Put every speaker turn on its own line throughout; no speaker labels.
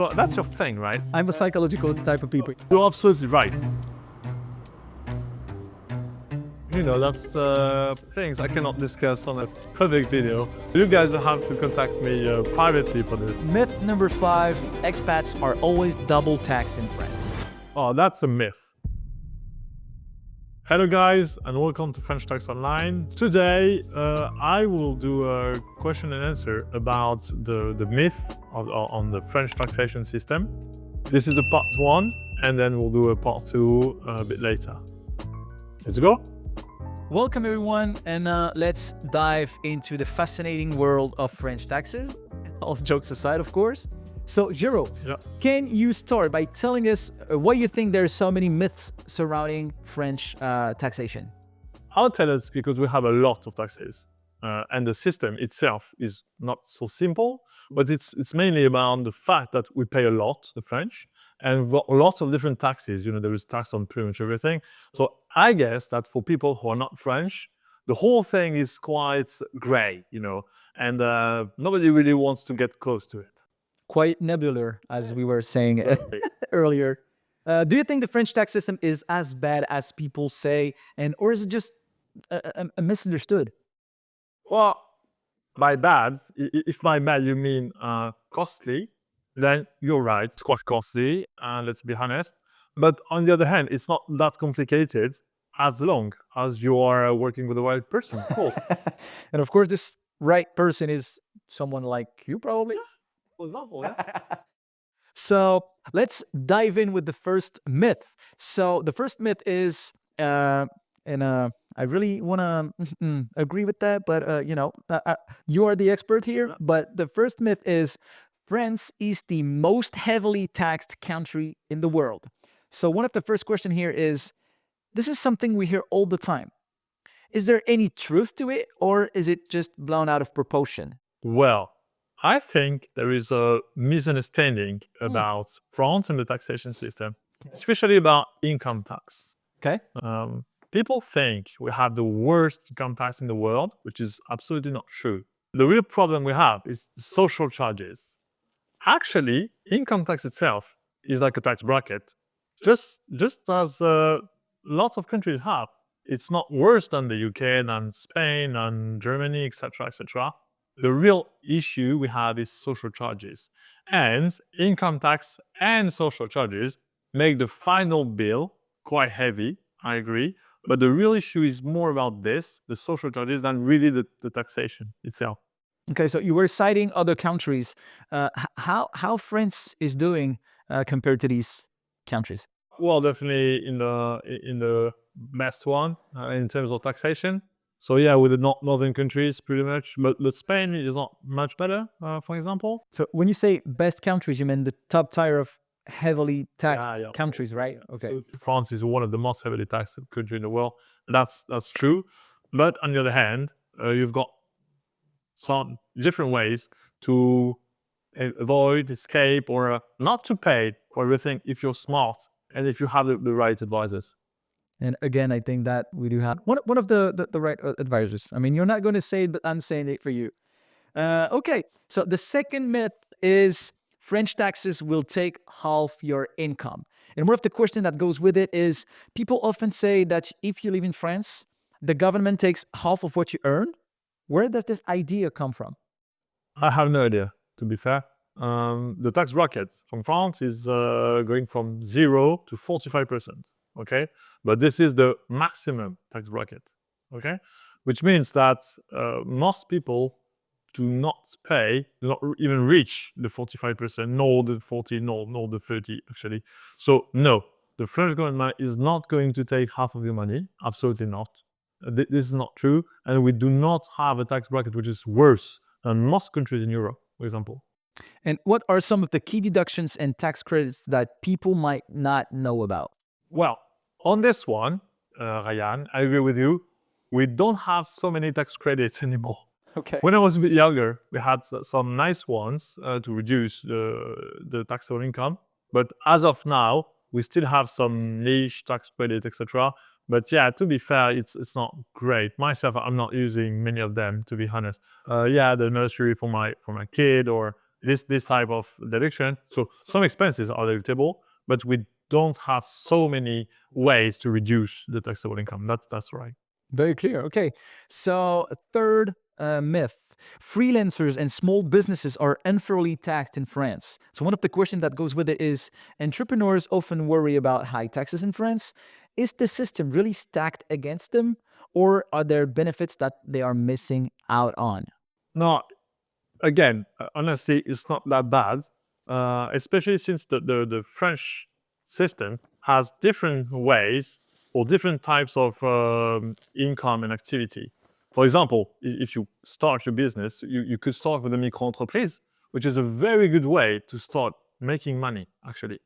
Well, that's your thing, right?
I'm a psychological type of people.
You're absolutely right. You know, that's things I cannot discuss on a public video. You guys will have to contact me privately for this.
Myth number 5, expats are always double taxed in France.
Oh, that's a myth. Hello guys, and welcome to French Tax Online. Today, I will do a question and answer about the myth on the French taxation system. This is the part 1, and then we'll do a part 2 a bit later. Let's go.
Welcome everyone, and let's dive into the fascinating world of French taxes. All jokes aside, of course. So, Jero, can you start by telling us why you think there are so many myths surrounding French taxation?
I'll tell us because we have a lot of taxes, and the system itself is not so simple, but it's mainly about the fact that we pay a lot, the French, and we've got lots of different taxes. You know, there is tax on pretty much everything. So I guess that for people who are not French, the whole thing is quite gray, you know, and nobody really wants to get close to it.
Quite nebular, as we were saying earlier. Do you think the French tax system is as bad as people say, or is it just a misunderstood?
Well, by bad, if by bad you mean costly, then you're right, it's quite costly, let's be honest. But on the other hand, it's not that complicated as long as you are working with the right person, of course.
And of course, this right person is someone like you, probably.
For example, yeah.
So let's dive in with the first myth. So the first myth is, I really want to agree with that, but you are the expert here. But the first myth is France is the most heavily taxed country in the world. So one of the first question here is, this is something we hear all the time. Is there any truth to it, or is it just blown out of proportion?
Well, I think there is a misunderstanding about France and the taxation system, especially about income tax.
Okay.
People think we have the worst income tax in the world, which is absolutely not true. The real problem we have is the social charges. Actually, income tax itself is like a tax bracket, just as lots of countries have. It's not worse than the UK, than Spain, than Germany, etc., etc. The real issue we have is social charges. And income tax and social charges make the final bill quite heavy, I agree. But the real issue is more about this, the social charges, than really the taxation itself.
Okay, so you were citing other countries. How France is doing compared to these countries?
Well, definitely in the best one in terms of taxation. So yeah, with the northern countries, pretty much. But Spain is not much better, for example.
So when you say best countries, you mean the top tier of heavily taxed
Yeah.
countries, right? Okay.
So France is one of the most heavily taxed countries in the world. That's true. But on the other hand, you've got some different ways to avoid, escape, or not to pay for everything if you're smart and if you have the right advisors.
And again, I think that we do have one of the right advisors. I mean, you're not going to say it, but I'm saying it for you. Okay, so the second myth is French taxes will take half your income. And one of the questions that goes with it is, people often say that if you live in France, the government takes half of what you earn. Where does this idea come from?
I have no idea, to be fair. The tax bracket from France is going from 0 to 45%, okay? But this is the maximum tax bracket, okay? Which means that most people do not pay, not even reach the 45%, nor the 40, nor the 30, actually. So no, the French government is not going to take half of your money, absolutely not. This is not true, and we do not have a tax bracket which is worse than most countries in Europe, for example.
And what are some of the key deductions and tax credits that people might not know about?
Well, on this one, Ryan, I agree with you. We don't have so many tax credits anymore.
Okay.
When I was a bit younger, we had some nice ones to reduce the taxable income. But as of now, we still have some niche tax credit, etc. But yeah, to be fair, it's not great. Myself, I'm not using many of them, to be honest. Yeah, the nursery for my kid, or this type of deduction. So some expenses are deductible, but we don't have so many ways to reduce the taxable income. That's right.
Very clear. Okay. So, third myth: freelancers and small businesses are unfairly taxed in France. So, one of the questions that goes with it is entrepreneurs often worry about high taxes in France. Is the system really stacked against them, or are there benefits that they are missing out on?
No, again, honestly, it's not that bad, especially since the French system has different ways or different types of income and activity. For example, if you start your business, you could start with a micro-entreprise, which is a very good way to start making money, actually.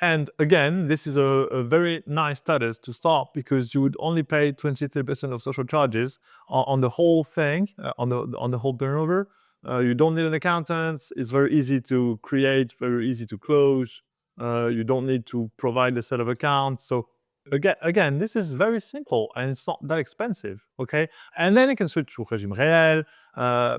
And again, this is a very nice status to start because you would only pay 23% of social charges on the whole thing, on the whole turnover. You don't need an accountant. It's very easy to create, very easy to close. You don't need to provide a set of accounts. So again, this is very simple and it's not that expensive. Okay, and then you can switch to régime réel.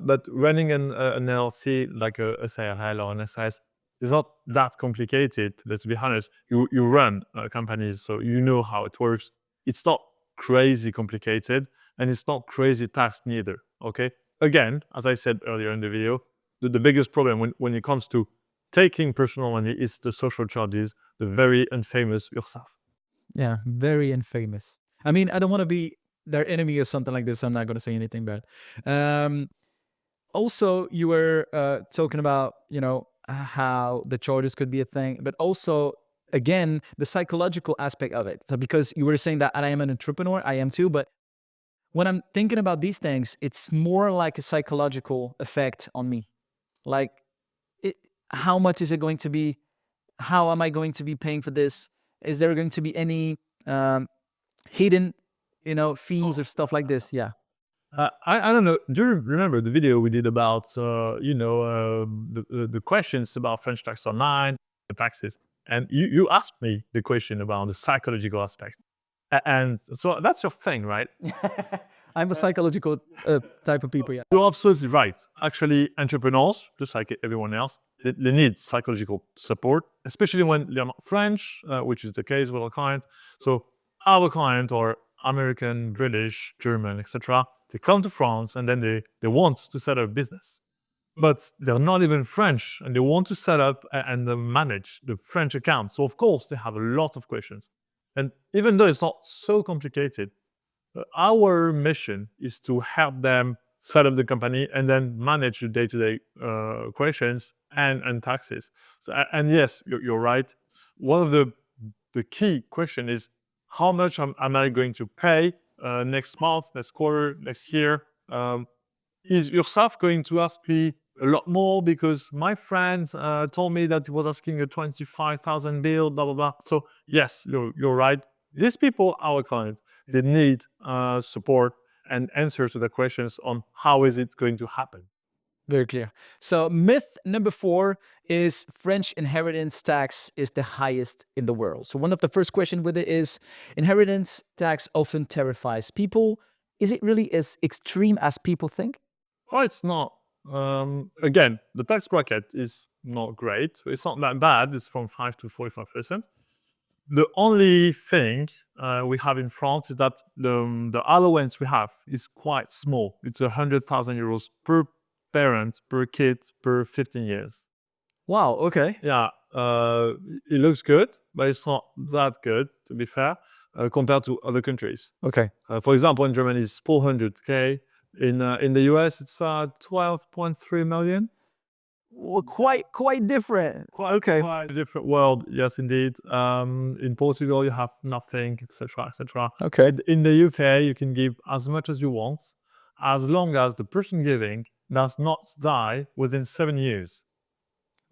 But running an LLC like a SARL or an SAS it's not that complicated. Let's be honest. You run companies, so you know how it works. It's not crazy complicated, and it's not crazy taxed neither. Okay. Again, as I said earlier in the video, the biggest problem when it comes to taking personal money is the social charges, the very infamous URSSAF.
Yeah, very infamous. I mean, I don't want to be their enemy or something like this. So I'm not going to say anything bad. Um, Also, you were talking about, how the charges could be a thing, but also, again, the psychological aspect of it. So, because you were saying that I am an entrepreneur, I am too, but when I'm thinking about these things, it's more like a psychological effect on me. Like, it, how much is it going to be? How am I going to be paying for this? Is there going to be any hidden, fees or stuff like this? Yeah.
I don't know. Do you remember the video we did about the questions about French tax online, the taxes, and you asked me the question about the psychological aspect, and so that's your thing, right?
I'm a psychological type of people. Yeah.
You're absolutely right. Actually, entrepreneurs, just like everyone else, they need psychological support, especially when they're not French, which is the case with our client. So our client are American, British, German, etc. They come to France and then they want to set up a business. But they're not even French and they want to set up and manage the French account. So of course they have a lot of questions. And even though it's not so complicated, our mission is to help them set up the company and then manage the day-to-day questions and taxes. So, and yes, you're right. One of the key question is how much am I going to pay next month, next quarter, next year? Is yourself going to ask me a lot more because my friend told me that he was asking a 25,000 bill, blah, blah, blah. So yes, you're right. These people, our clients, they need support and answers to the questions on how is it going to happen.
Very clear. So, myth number 4 is French inheritance tax is the highest in the world. So, one of the first questions with it is inheritance tax often terrifies people. Is it really as extreme as people think?
Well, it's not. Again, the tax bracket is not great. It's not that bad. It's from 5 to 45%. The only thing we have in France is that the allowance we have is quite small. It's 100,000 euros per parent, per kid, per 15 years.
Wow, okay.
Yeah, it looks good, but it's not that good, to be fair, compared to other countries.
Okay.
For example, in Germany, it's 400K. In the US, it's 12.3 million.
Well, quite different. Okay.
Quite a different world, yes, indeed. In Portugal, you have nothing, etc., etc.
Okay.
In the UK, you can give as much as you want, as long as the person giving does not die within 7 years.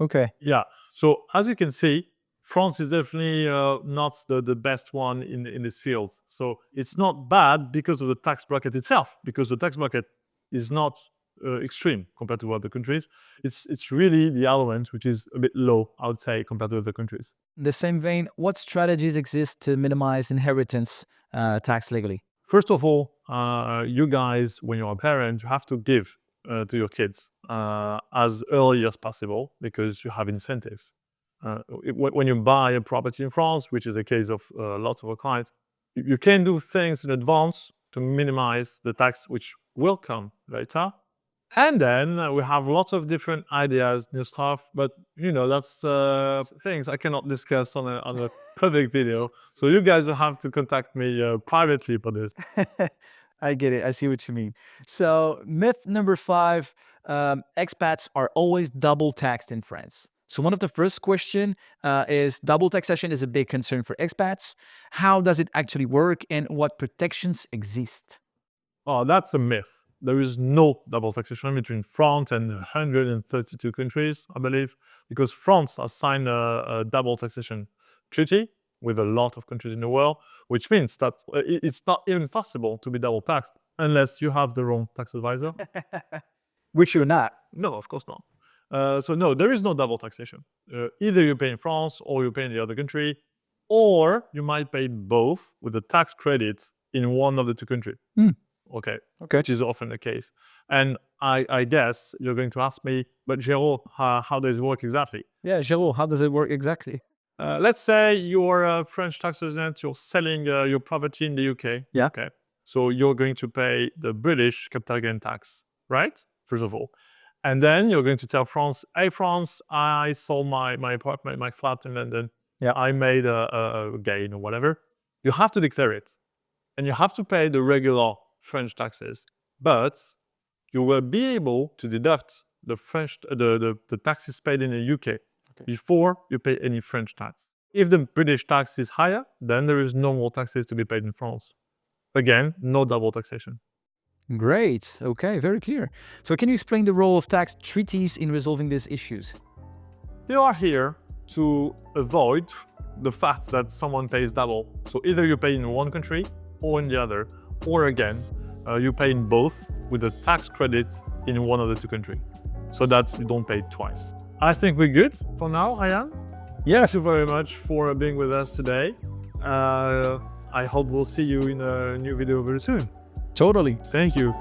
Okay.
Yeah. So as you can see, France is definitely not the best one in this field. So it's not bad because of the tax bracket itself, because the tax bracket is not extreme compared to other countries. It's really the allowance which is a bit low, I would say, compared to other countries.
In the same vein, what strategies exist to minimize inheritance tax legally?
First of all, you guys, when you're a parent, you have to give to your kids as early as possible because you have incentives. When you buy a property in France, which is the case of lots of our clients, you can do things in advance to minimize the tax which will come later. And then we have lots of different ideas, new stuff, but that's things I cannot discuss on a public video. So you guys will have to contact me privately for this.
I get it. I see what you mean. So, myth number 5, expats are always double taxed in France. So, one of the first question is double taxation is a big concern for expats. How does it actually work and what protections exist?
Oh, that's a myth. There is no double taxation between France and 132 countries, I believe, because France has signed a double taxation treaty with a lot of countries in the world, which means that it's not even possible to be double taxed unless you have the wrong tax advisor.
Which you're not.
No, of course not. So no, there is no double taxation. Either you pay in France or you pay in the other country, or you might pay both with a tax credit in one of the two countries. Okay, which is often the case. And I guess you're going to ask me, but Jérôme, how does it work exactly?
Yeah, Jérôme, how does it work exactly?
Let's say you're a French tax resident, you're selling your property in the UK.
Yeah.
Okay. So you're going to pay the British capital gain tax, right? First of all. And then you're going to tell France, hey, France, I sold my apartment, my flat in London.
Yeah.
I made a gain or whatever. You have to declare it. And you have to pay the regular French taxes. But you will be able to deduct the taxes paid in the UK before you pay any French tax. If the British tax is higher, then there is no more taxes to be paid in France. Again, no double taxation.
Great. Okay, very clear. So, can you explain the role of tax treaties in resolving these issues?
They are here to avoid the fact that someone pays double. So either you pay in one country or in the other, or again, you pay in both with a tax credit in one of the two countries, so that you don't pay twice. I think we're good for now, Ryan.
Yes.
Thank you very much for being with us today. I hope we'll see you in a new video very soon.
Totally.
Thank you.